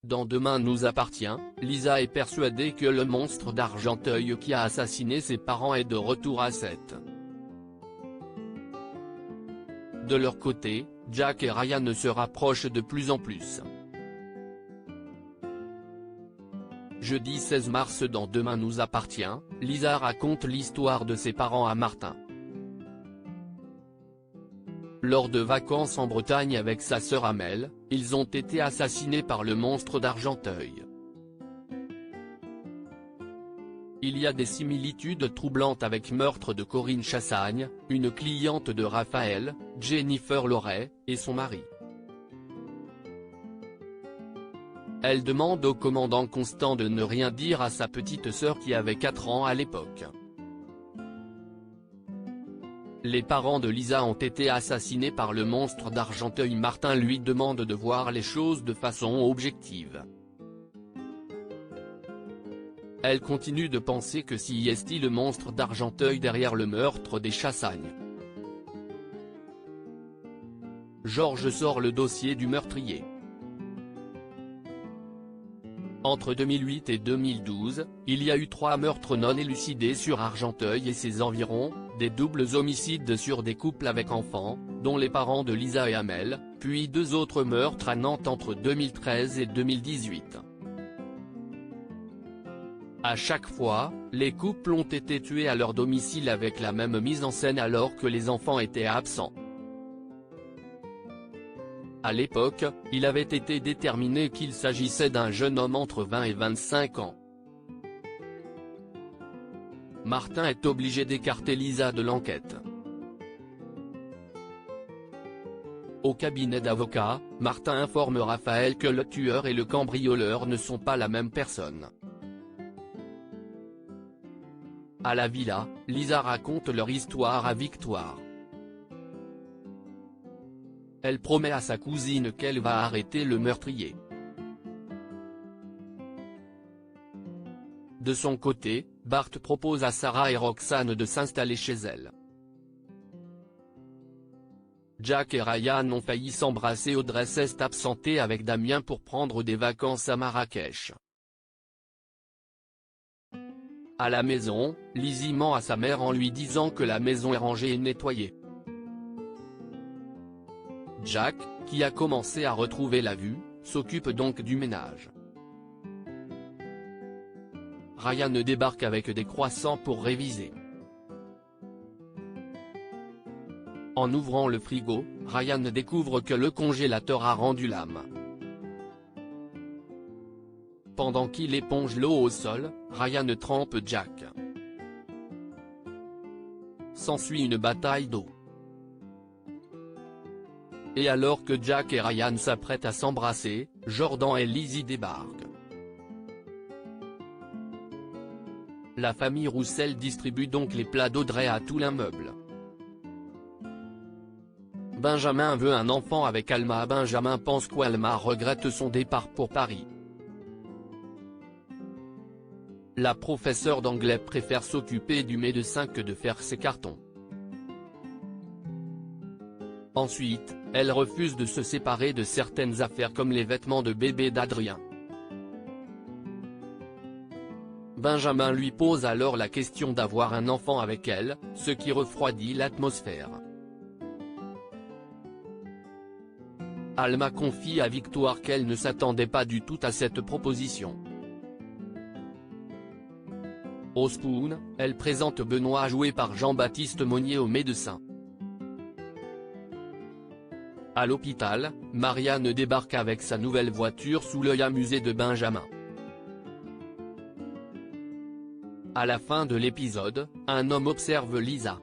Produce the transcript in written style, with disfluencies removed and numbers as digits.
Dans Demain nous appartient, Lisa est persuadée que le monstre d'Argenteuil qui a assassiné ses parents est de retour à 7. De leur côté, Jack et Ryan se rapprochent de plus en plus. Jeudi 16 mars dans Demain nous appartient, Lisa raconte l'histoire de ses parents à Martin. Lors de vacances en Bretagne avec sa sœur Amel, ils ont été assassinés par le monstre d'Argenteuil. Il y a des similitudes troublantes avec meurtre de Corinne Chassagne, une cliente de Raphaël, Jennifer Loret, et son mari. Elle demande au commandant Constant de ne rien dire à sa petite sœur qui avait 4 ans à l'époque. Les parents de Lisa ont été assassinés par le monstre d'Argenteuil. Martin lui demande de voir les choses de façon objective. Elle continue de penser que si est le monstre d'Argenteuil derrière le meurtre des Chassagne. Georges sort le dossier du meurtrier. Entre 2008 et 2012, il y a eu 3 meurtres non élucidés sur Argenteuil et ses environs, des doubles homicides sur des couples avec enfants, dont les parents de Lisa et Amel, puis 2 autres meurtres à Nantes entre 2013 et 2018. À chaque fois, les couples ont été tués à leur domicile avec la même mise en scène alors que les enfants étaient absents. À l'époque, il avait été déterminé qu'il s'agissait d'un jeune homme entre 20 et 25 ans. Martin est obligé d'écarter Lisa de l'enquête. Au cabinet d'avocats, Martin informe Raphaël que le tueur et le cambrioleur ne sont pas la même personne. À la villa, Lisa raconte leur histoire à Victoire. Elle promet à sa cousine qu'elle va arrêter le meurtrier. De son côté, Bart propose à Sarah et Roxane de s'installer chez elle. Jack et Ryan ont failli s'embrasser. Audrey s'est absentée avec Damien pour prendre des vacances à Marrakech. À la maison, Lizzie ment à sa mère en lui disant que la maison est rangée et nettoyée. Jack, qui a commencé à retrouver la vue, s'occupe donc du ménage. Ryan débarque avec des croissants pour réviser. En ouvrant le frigo, Ryan découvre que le congélateur a rendu l'âme. Pendant qu'il éponge l'eau au sol, Ryan trempe Jack. S'ensuit une bataille d'eau. Et alors que Jack et Ryan s'apprêtent à s'embrasser, Jordan et Lizzie débarquent. La famille Roussel distribue donc les plats d'Audrey à tout l'immeuble. Benjamin veut un enfant avec Alma. Benjamin pense qu'Alma regrette son départ pour Paris. La professeure d'anglais préfère s'occuper du médecin que de faire ses cartons. Ensuite, elle refuse de se séparer de certaines affaires comme les vêtements de bébé d'Adrien. Benjamin lui pose alors la question d'avoir un enfant avec elle, ce qui refroidit l'atmosphère. Alma confie à Victoire qu'elle ne s'attendait pas du tout à cette proposition. Au Spoon, elle présente Benoît joué par Jean-Baptiste Monnier au médecin. À l'hôpital, Marianne débarque avec sa nouvelle voiture sous l'œil amusé de Benjamin. À la fin de l'épisode, un homme observe Lisa.